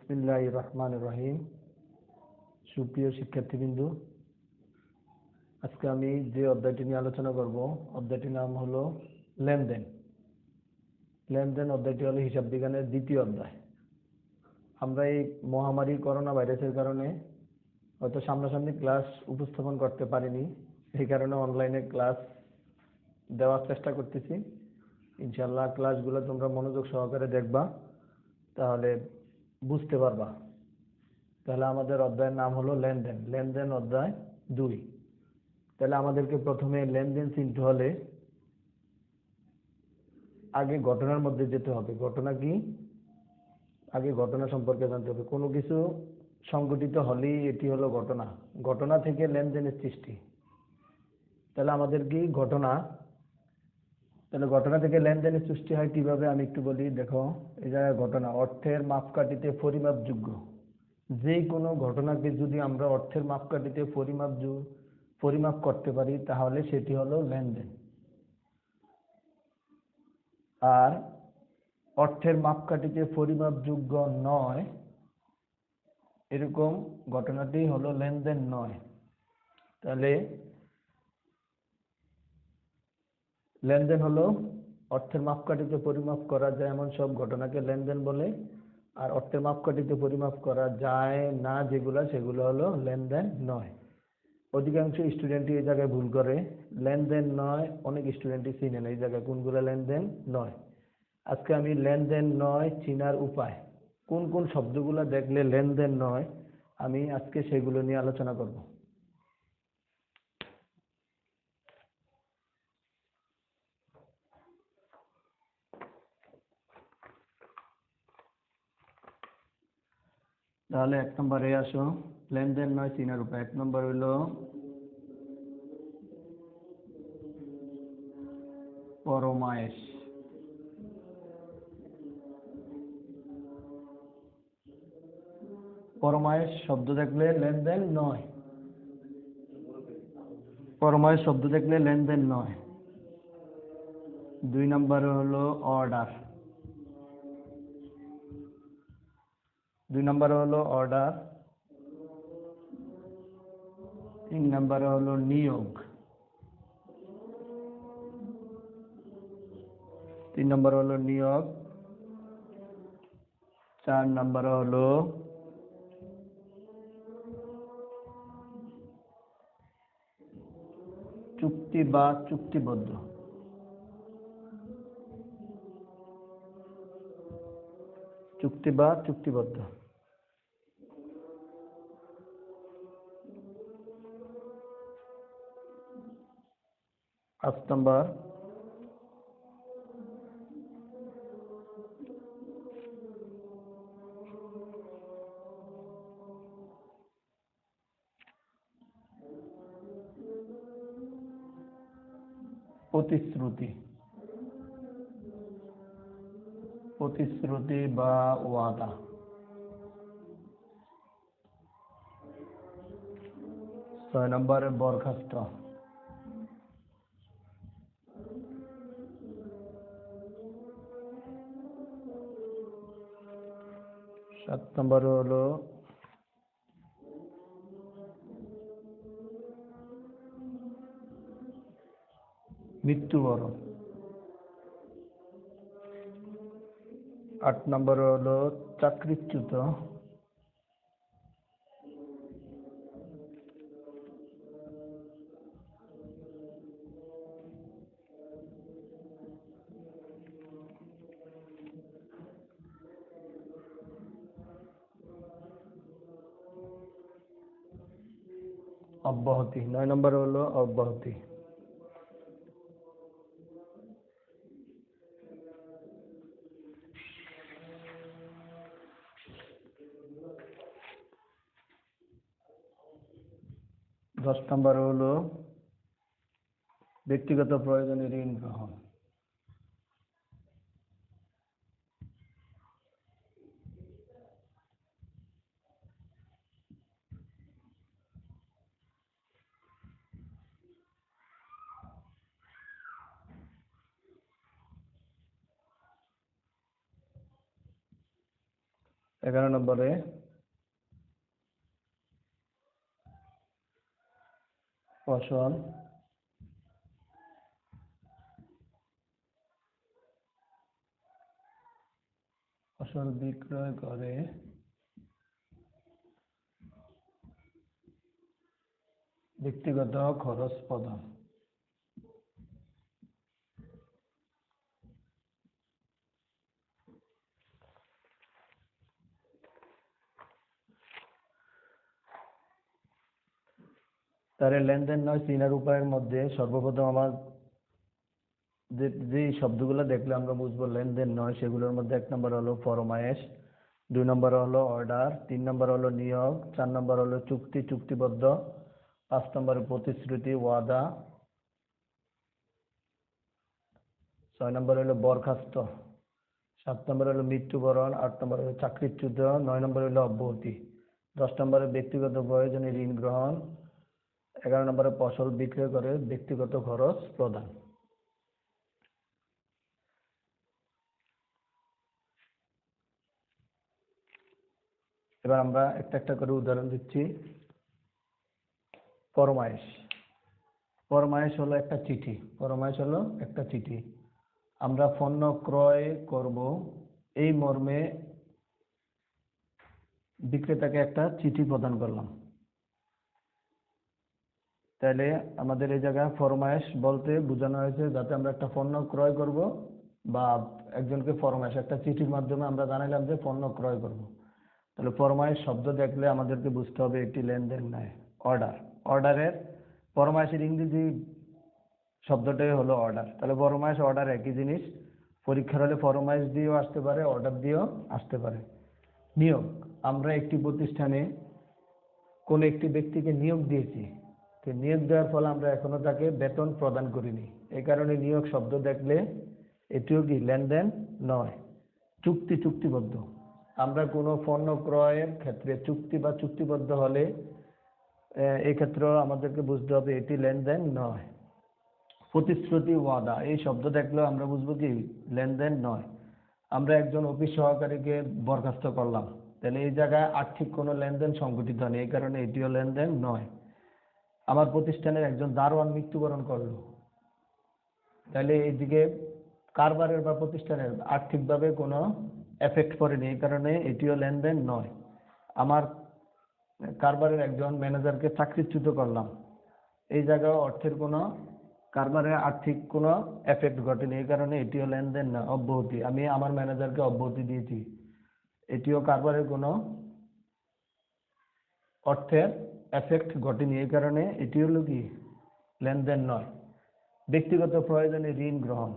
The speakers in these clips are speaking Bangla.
বিসমিল্লাহির রহমানির রহিম। সুপ্রিয় শিক্ষার্থীবৃন্দ, আজকে আমি যে অধ্যায়টি নিয়ে আলোচনা করব, অধ্যায়টির নাম হলো লেনদেন। লেনদেন অধ্যায়টি হলো হিসাব বিজ্ঞানের দ্বিতীয় অধ্যায়। আমরা এই মহামারী করোনা ভাইরাসের কারণে হয়তো সামনাসামনি ক্লাস উপস্থাপন করতে পারিনি, এই কারণে অনলাইনে ক্লাস দেওয়ার চেষ্টা করতেছি। ইনশাআল্লাহ ক্লাসগুলো তোমরা মনোযোগ সহকারে দেখবা, তাহলে বুঝতে পারবা। তাহলে আমাদের অধ্যায়ের নাম হলো লেনদেন। লেনদেন অধ্যায় 2। তাহলে আমাদেরকে প্রথমে লেনদেন চিনতে হলে আগে ঘটনার মধ্যে যেতে হবে। ঘটনা কি? আগে ঘটনা সম্পর্কে জানতে হবে। কোনো কিছু সংঘটিত হলেই এটি হলো ঘটনা। ঘটনা থেকে লেনদেনের সৃষ্টি। তাহলে আমাদের কি ঘটনা, তাহলে ঘটনা থেকে লেনদেনের সৃষ্টি হয় কিভাবে আমি একটু বলি। দেখো, এই জায়গায় ঘটনা অর্থের মাপকাঠিতে পরিমাপযোগ্য। যে কোনো ঘটনাকে যদি আমরা অর্থের মাপকাঠিতে পরিমাপ করতে পারি তাহলে সেটি হলো লেনদেন। আর অর্থের মাপকাঠিতে পরিমাপযোগ্য নয় এরকম ঘটনাটি হলো লেনদেন নয়। তাহলে লেনদেন হলো অর্থের মাপকাঠিতে পরিমাপ করা যায় এমন সব ঘটনাকে লেনদেন বলে, আর অর্থের মাপকাঠিতে পরিমাপ করা যায় না যেগুলো, সেগুলো হলো লেনদেন নয়। অধিকাংশ স্টুডেন্টই এই জায়গায় ভুল করে, লেনদেন নয় অনেক স্টুডেন্টই চিনে না এই জায়গায় কোনগুলো লেনদেন নয়। আজকে আমি লেনদেন নয় চিনার উপায়, কোন কোন শব্দগুলো দেখলে লেনদেন নয়, আমি আজকে সেগুলো নিয়ে আলোচনা করব। তাহলে 1 নম্বরে আসো, লেনদেন নয় চিনার উপায়। 1 নম্বর হলো পরমায়েশ। পরমায়েশ শব্দ দেখলে লেনদেন নয়। পরমায়েশ শব্দ দেখলে লেনদেন নয়। 2 নম্বরে হলো অর্ডার। 2 নম্বরে হলো অর্ডার। 3 নম্বরে হলো নিয়োগ। 3 নম্বরে হলো নিয়োগ। 4 নম্বরে হলো চুক্তি বা চুক্তিবদ্ধ। চুক্তি বা চুক্তিবদ্ধ। 5 নম্বর প্রতিশ্রুতি। প্রতিশ্রুতি বা ওয়াদা। 6 নম্বরে বরখাস্ত। 7 নম্বরে হলো মৃত্যুবরণ। 8 নম্বরে হলো চাকরিচ্যুত। 9 নম্বরে হলো অব্যাহতি। 10 নম্বরে হলো ব্যক্তিগত প্রয়োজনে ঋণ গ্রহণ। 11 নম্বরে ফসল বিক্রয় করে ব্যক্তিগত খরচ প্রদান। তাহলে লেনদেন নয় চিনার উপায়ের মধ্যে সর্বপ্রথম আমার যে শব্দগুলো দেখলে আমরা বুঝবো লেনদেন নয়, সেগুলোর মধ্যে 1 নম্বর হলো ফরমায়েশ, 2 নম্বর হলো অর্ডার, 3 নম্বর হলো নিয়োগ, 4 নম্বর হলো চুক্তি, চুক্তিবদ্ধ, 5 নম্বরে প্রতিশ্রুতি, ওয়াদা, 6 নম্বর হলো বরখাস্ত, 7 নম্বর হলো মৃত্যুবরণ, 8 নম্বর হলো চাকরিচ্যুত, 9 নম্বর হলো অব্যাহতি, 10 নম্বরে ব্যক্তিগত প্রয়োজনে ঋণ গ্রহণ, 11 নম্বরে ফসল বিক্রয় করে ব্যক্তিগত খরচ প্রদান। এবার আমরা একটা একটা করে উদাহরণ দিচ্ছি। ফরমায়েশ। ফরমায়েশ হলো একটা চিঠি। ফরমায়েশ হলো একটা চিঠি। আমরা পণ্য ক্রয় করব এই মর্মে বিক্রেতাকে একটা চিঠি প্রদান করলাম। তাহলে আমাদের এই জায়গায় ফরমায়েশ বলতে বোঝানো হয়েছে যাতে আমরা একটা পণ্য ক্রয় করব বা একজনকে ফরমায়েশ একটা চিঠির মাধ্যমে আমরা জানাইলাম যে পণ্য ক্রয় করব। তাহলে ফরমায়েশ শব্দ দেখলে আমাদেরকে বুঝতে হবে একটি লেনদেন নয়, অর্ডার। অর্ডারের ফরমায়েশের ইংরেজি শব্দটাই হলো অর্ডার। তাহলে ফরমায়েশ অর্ডার একই জিনিস। পরীক্ষার হলে ফরমায়েশ দিয়েও আসতে পারে, অর্ডার দিয়েও আসতে পারে। নিয়োগ। আমরা একটি প্রতিষ্ঠানে কোন একটি ব্যক্তিকে নিয়োগ দিয়েছি, তো নিয়োগ দেওয়ার ফলে আমরা এখনো তাকে বেতন প্রদান করিনি, এই কারণে নিয়োগ শব্দ দেখলে এটিও কি লেনদেন নয়। চুক্তি, চুক্তিবদ্ধ। আমরা কোনো পণ্য ক্রয়ের ক্ষেত্রে চুক্তি বা চুক্তিবদ্ধ হলে এই ক্ষেত্রেও আমাদেরকে বুঝতে হবে এটি লেনদেন নয়। প্রতিশ্রুতি, ওয়াদা, এই শব্দ দেখলেও আমরা বুঝবো কি লেনদেন নয়। আমরা একজন অফিস সহকারীকে বরখাস্ত করলাম, তাহলে এই জায়গায় আর্থিক কোনো লেনদেন সংঘটিত নেই, এই কারণে এটিও লেনদেন নয়। আমার প্রতিষ্ঠানের একজন দারোয়ান মৃত্যুবরণ করলো, তাহলে এইদিকে কারবারের বা প্রতিষ্ঠানের আর্থিকভাবে কোনো এফেক্ট পড়েনি, এই কারণে এটিও লেনদেন নয়। আমার কারবারের একজন ম্যানেজারকে চাকরিচ্যুত করলাম, এই জায়গায় অর্থের কোনো কারবারে আর্থিক কোনো এফেক্ট ঘটেনি, এই কারণে এটিও লেনদেন না। অব্যাহতি। আমি আমার ম্যানেজারকে অব্যাহতি দিয়েছি, এটিও কারবারের কোনো অর্থের এফেক্ট ঘটেনি, এই কারণে এটি হলো কি লেনদেন নয়। ব্যক্তিগত প্রয়োজনে ঋণ গ্রহণ।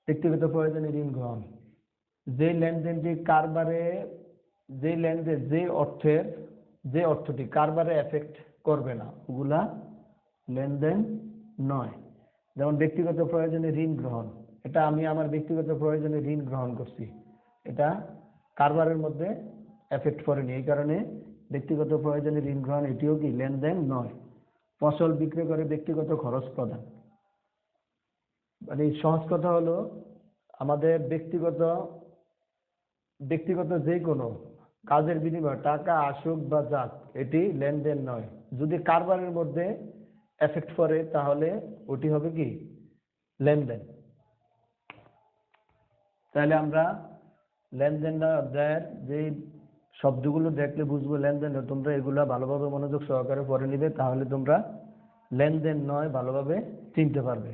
ব্যক্তিগত প্রয়োজনে ঋণ গ্রহণ। যে লেনদেনটি কারবারে, যে লেনদেন যে অর্থটি কারবারে এফেক্ট করবে না, ওগুলা লেনদেন নয়। যেমন ব্যক্তিগত প্রয়োজনে ঋণ গ্রহণ, এটা আমি আমার ব্যক্তিগত প্রয়োজনে ঋণ গ্রহণ করছি, এটা কারবারের মধ্যে এফেক্ট করেনি, এই কারণে ব্যক্তিগত প্রয়োজনে ঋণ গ্রহণ এটিও কি লেনদেন নয়। ফসল বিক্রি করে ব্যক্তিগত খরচ প্রদান। মানে সহজ কথা হলো আমাদের ব্যক্তিগত যে কোনো কাজের বিনিময়ে টাকা আসুক বা যাক, এটি লেনদেন নয়। যদি কারবারের মধ্যে এফেক্ট করে তাহলে ওটি হবে কি লেনদেন। তাহলে আমরা লেনদেন নয় অধ্যায়ের যে শব্দগুলো দেখলে বুঝবো লেনদেন, তোমরা এগুলা ভালোভাবে মনোযোগ সহকারে পড়ে নিবে, তাহলে তোমরা লেনদেন নয় ভালোভাবে চিনতে পারবে।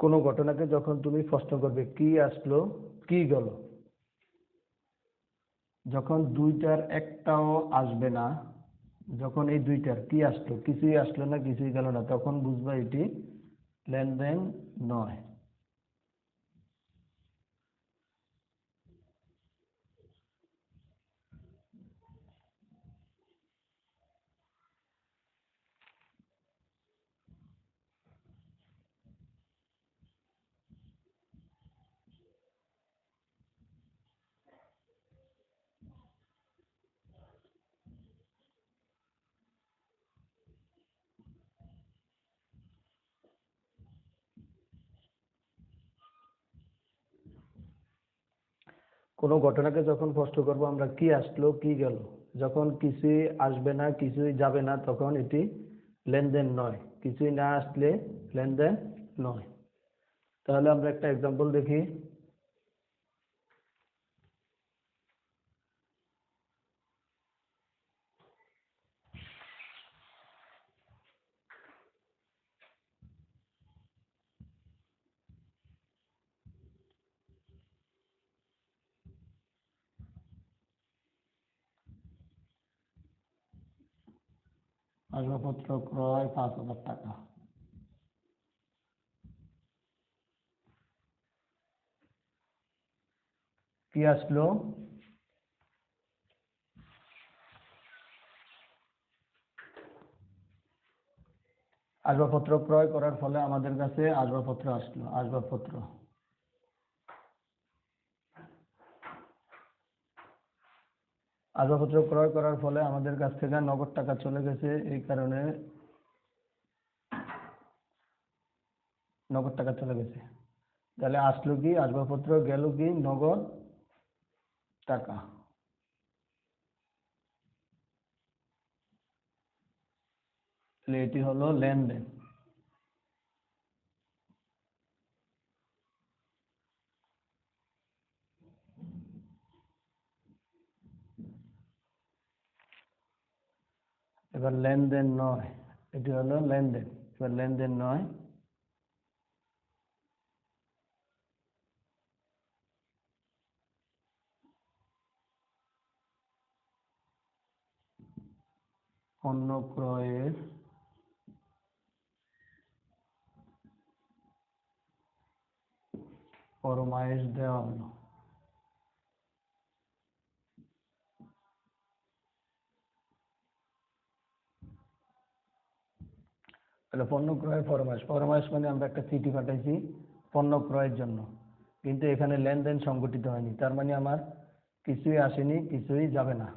কোনো ঘটনাকে যখন তুমি প্রশ্ন করবে কি আসলো কি গেল, যখন দুইটার একটাও আসবে না, যখন এই দুইটার কি আসলো কিছুই আসলো না কিছুই গেল না, তখন বুঝবা এটি লেনদেন নয়। কোনো ঘটনাকে যখন প্রশ্ন করবো আমরা কি আসলো কি গেল, যখন কিছুই আসবে না কিছুই যাবে না, তখন এটি লেনদেন নয়। কিছুই না আসলে লেনদেন নয়। তাহলে আমরা একটা এক্সাম্পল দেখি। আসবাবপত্র ক্রয় 5,000 টাকা। কি আসলো? আসবাবপত্র ক্রয় করার ফলে আমাদের কাছে আসবাবপত্র আসলো। আসবাবপত্র আসবাবপত্র ক্রয় করার ফলে আমাদের কাছ থেকে নগদ টাকা চলে গেছে, এই কারণে নগদ টাকা চলে গেছে। তাহলে আসলো কি আসবাবপত্র, গেল কি নগদ টাকা। তাহলে এটি হলো লেনদেন। এবার লেনদেন নয়, এটি হলো লেনদেন। এবার লেনদেন নয়, পণ্য ক্রয়ের ফরমায়েশ দেওয়া হলো। তাহলে পণ্য ক্রয়ের ফরমায়েশ, ফরমায়েশ মানে আমরা একটা চিঠি পাঠাইছি পণ্য ক্রয়ের জন্য, কিন্তু এখানে লেনদেন সংগঠিত হয়নি, তার মানে আমার কিছুই আসেনি কিছুই যাবে না।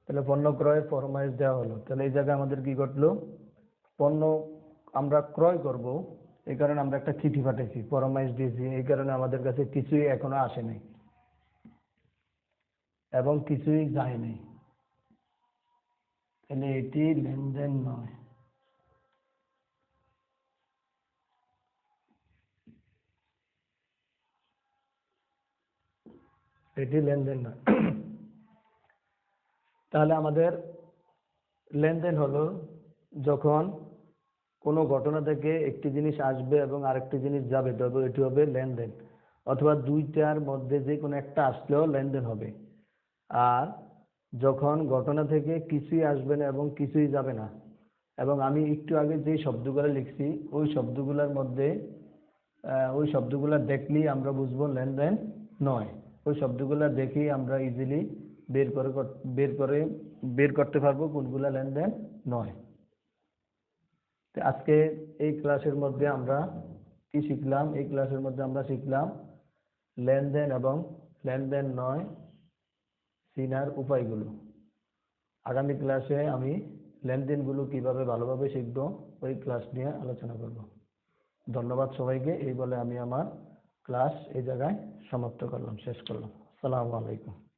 তাহলে পণ্য ক্রয়ের ফরমায়েশ দেওয়া হলো। তাহলে এই জায়গায় আমাদের কি ঘটলো? পণ্য আমরা ক্রয় করব, এই কারণে আমরা একটা চিঠি পাঠাইছি, ফরমায়েশ দিয়েছি, এই কারণে আমাদের কাছে কিছুই এখনো আসে নাই এবং কিছুই যায় নাই। তাহলে এটি লেনদেন নয়। এটি লেনদেন নয়। তাহলে আমাদের লেনদেন হলো যখন কোনো ঘটনা থেকে একটি জিনিস আসবে এবং আরেকটি জিনিস যাবে, তবে এটি হবে লেনদেন। অথবা দুইটার মধ্যে যে কোনো একটা আসলেও লেনদেন হবে। আর যখন ঘটনা থেকে কিছুই আসবে না এবং কিছুই যাবে না, এবং আমি একটু আগে যে শব্দগুলো লিখছি ওই শব্দগুলোর মধ্যে ওই শব্দগুলো দেখলেই আমরা বুঝবো লেনদেন নয়। ওই শব্দগুলো দেখেই আমরা ইজিলি বের করে বের করে বের করতে পারবো কোনগুলা লেনদেন নয়। তো আজকে এই ক্লাসের মধ্যে আমরা কি শিখলাম? এই ক্লাসের মধ্যে আমরা শিখলাম লেনদেন এবং লেনদেন নয় চিনার উপায়গুলো। আগামী ক্লাসে আমি লেনদেনগুলো কিভাবে ভালোভাবে শিখবো ওই ক্লাস নিয়ে আলোচনা করব। ধন্যবাদ সবাইকে। এই বলে আমি আমার ক্লাস এই জায়গায় সমাপ্ত করলাম, শেষ করলাম। আসসালামু আলাইকুম।